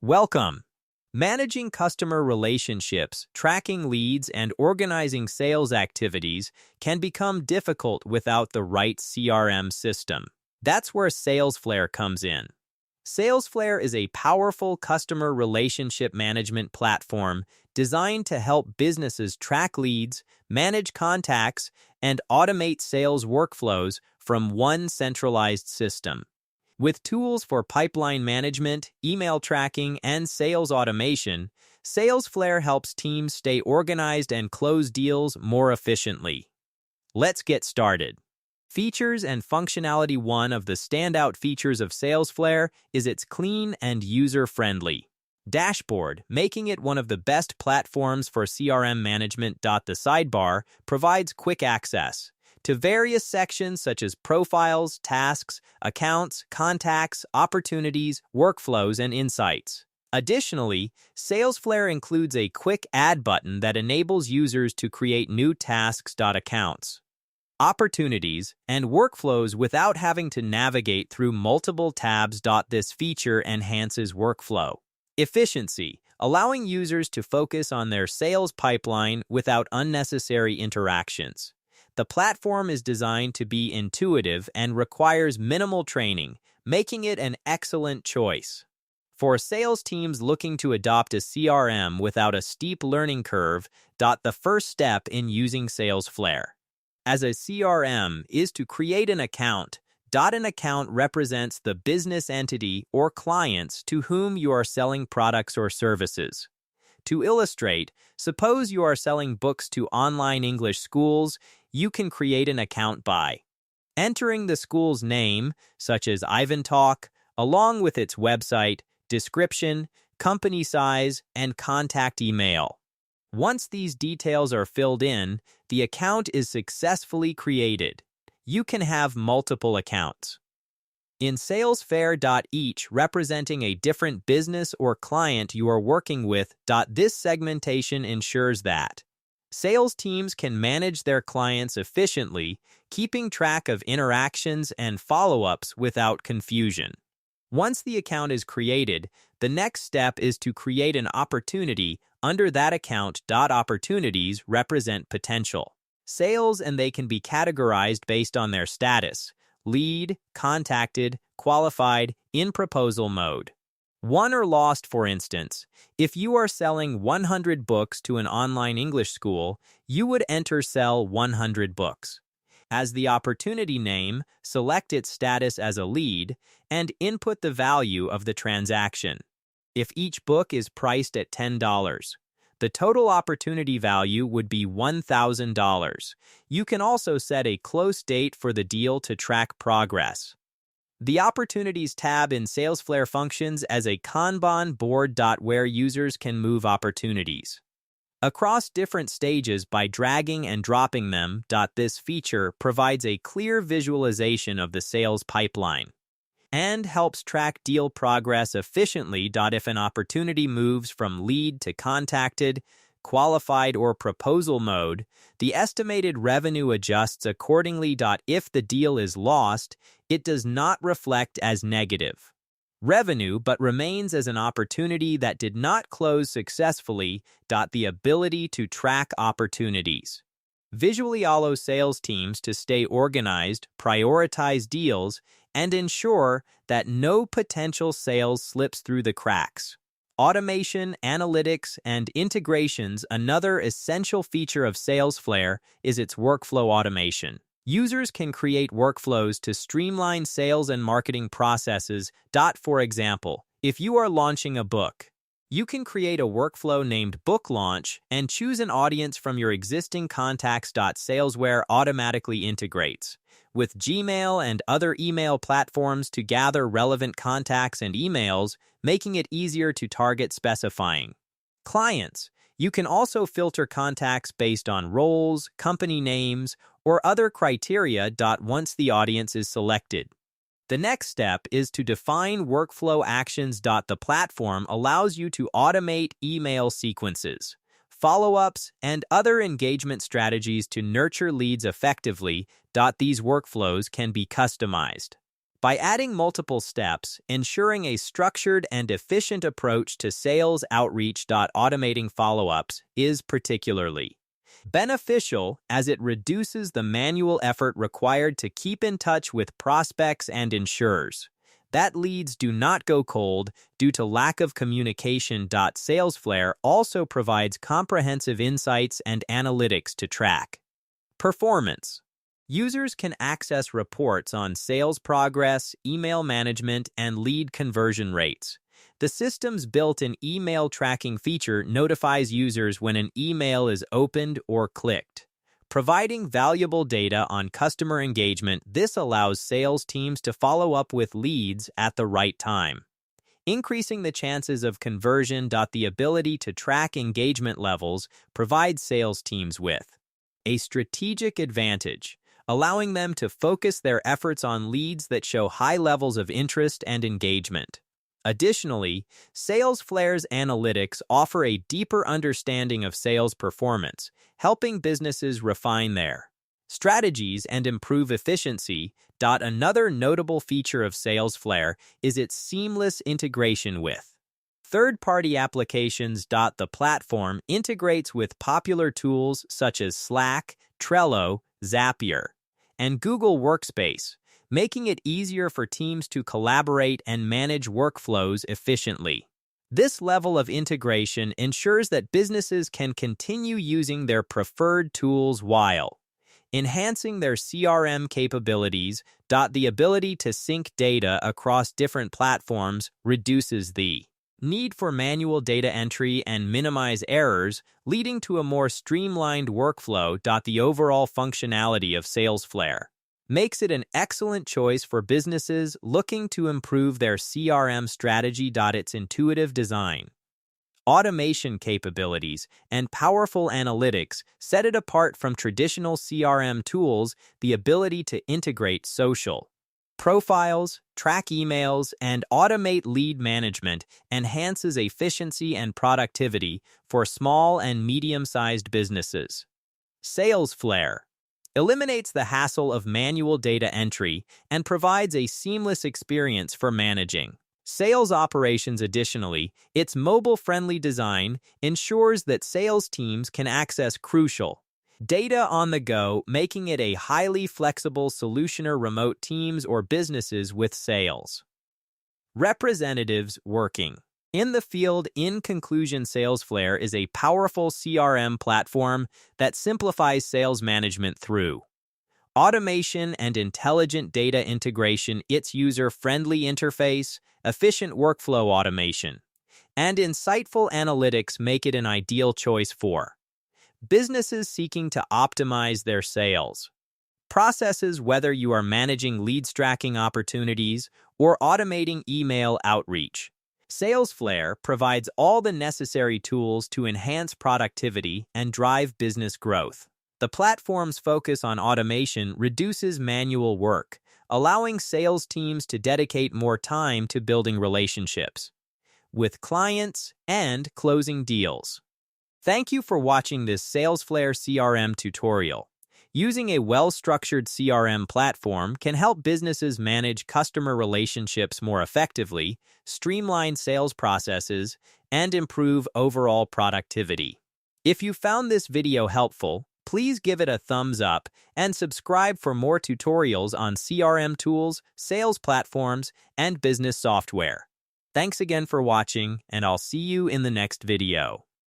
Welcome. Managing customer relationships, tracking leads, and organizing sales activities can become difficult without the right CRM system. That's where Salesflare comes in. Salesflare is a powerful customer relationship management platform designed to help businesses track leads, manage contacts, and automate sales workflows from one centralized system. With tools for pipeline management, email tracking, and sales automation, Salesflare helps teams stay organized and close deals more efficiently. Let's get started. Features and functionality. One of the standout features of Salesflare is its clean and user-friendly dashboard, making it one of the best platforms for CRM management. The sidebar provides quick access to various sections such as profiles, tasks, accounts, contacts, opportunities, workflows, and insights. Additionally, Salesflare includes a quick add button that enables users to create new tasks, accounts, opportunities, and workflows without having to navigate through multiple tabs. This feature enhances workflow efficiency, allowing users to focus on their sales pipeline without unnecessary interactions. The platform is designed to be intuitive and requires minimal training, making it an excellent choice. For sales teams looking to adopt a CRM without a steep learning curve, the first step in using Salesflare as a CRM is to create an account. An account represents the business entity or clients to whom you are selling products or services. To illustrate, suppose you are selling books to online English schools. You can create an account by entering the school's name, such as Ivantalk, along with its website, description, company size, and contact email. Once these details are filled in, the account is successfully created. You can have multiple accounts in Salesflare. Each representing a different business or client you are working with. This segmentation ensures that sales teams can manage their clients efficiently, keeping track of interactions and follow-ups without confusion. Once the account is created, the next step is to create an opportunity under that account. Opportunities represent potential sales, and they can be categorized based on their status: lead, contacted, qualified, in proposal mode. Won or lost. For instance, if you are selling 100 books to an online English school, you would enter sell 100 books. As the opportunity name, select its status as a lead and input the value of the transaction. If each book is priced at $10, the total opportunity value would be $1,000. You can also set a close date for the deal to track progress. The Opportunities tab in Salesflare functions as a Kanban board. Where users can move opportunities across different stages by dragging and dropping them. This feature provides a clear visualization of the sales pipeline and helps track deal progress efficiently. If an opportunity moves from lead to contacted, qualified, or proposal mode, the estimated revenue adjusts accordingly. If the deal is lost, it does not reflect as negative revenue but remains as an opportunity that did not close successfully. The ability to track opportunities visually allows sales teams to stay organized, prioritize deals, and ensure that no potential sales slips through the cracks. Automation, analytics, and integrations. Another essential feature of Salesflare is its workflow automation. Users can create workflows to streamline sales and marketing processes. For example, if you are launching a book, you can create a workflow named Book Launch and choose an audience from your existing contacts. Salesware automatically integrates with Gmail and other email platforms to gather relevant contacts and emails, making it easier to target specifying clients. You can also filter contacts based on roles, company names, or other criteria. Once the audience is selected, the next step is to define workflow actions. The platform allows you to automate email sequences, follow-ups, and other engagement strategies to nurture leads effectively. These workflows can be customized By adding multiple steps, ensuring a structured and efficient approach to sales outreach. Automating follow-ups is particularly beneficial as it reduces the manual effort required to keep in touch with prospects and ensures that leads do not go cold due to lack of communication. Salesflare also provides comprehensive insights and analytics to track performance. Users can access reports on sales progress, email management, and lead conversion rates. The system's built-in email tracking feature notifies users when an email is opened or clicked. Providing valuable data on customer engagement, this allows sales teams to follow up with leads at the right time, increasing the chances of conversion. The ability to track engagement levels provides sales teams with a strategic advantage, allowing them to focus their efforts on leads that show high levels of interest and engagement. Additionally, Salesflare's analytics offer a deeper understanding of sales performance, helping businesses refine their strategies and improve efficiency. Another notable feature of Salesflare is its seamless integration with third-party applications. The platform integrates with popular tools such as Slack, Trello, Zapier, and Google Workspace, making it easier for teams to collaborate and manage workflows efficiently. This level of integration ensures that businesses can continue using their preferred tools while enhancing their CRM capabilities. The ability to sync data across different platforms reduces the need for manual data entry and minimize errors, leading to a more streamlined workflow. The overall functionality of Salesflare makes it an excellent choice for businesses looking to improve their CRM strategy. Its intuitive design, automation capabilities, and powerful analytics set it apart from traditional CRM tools. The ability to integrate social profiles, track emails, and automate lead management enhances efficiency and productivity for small and medium-sized businesses. Salesflare eliminates the hassle of manual data entry and provides a seamless experience for managing sales operations. Additionally, its mobile-friendly design ensures that sales teams can access crucial data on the go, making it a highly flexible solution for remote teams or businesses with sales representatives working in the field. In conclusion, Salesflare is a powerful CRM platform that simplifies sales management through automation and intelligent data integration. Its user-friendly interface, efficient workflow automation, and insightful analytics make it an ideal choice for businesses seeking to optimize their sales processes. Whether you are managing leads tracking opportunities or automating email outreach, Salesflare provides all the necessary tools to enhance productivity and drive business growth. The platform's focus on automation reduces manual work, allowing sales teams to dedicate more time to building relationships with clients and closing deals. Thank you for watching this Salesflare CRM tutorial. Using a well-structured CRM platform can help businesses manage customer relationships more effectively, streamline sales processes, and improve overall productivity. If you found this video helpful, please give it a thumbs up and subscribe for more tutorials on CRM tools, sales platforms, and business software. Thanks again for watching, and I'll see you in the next video.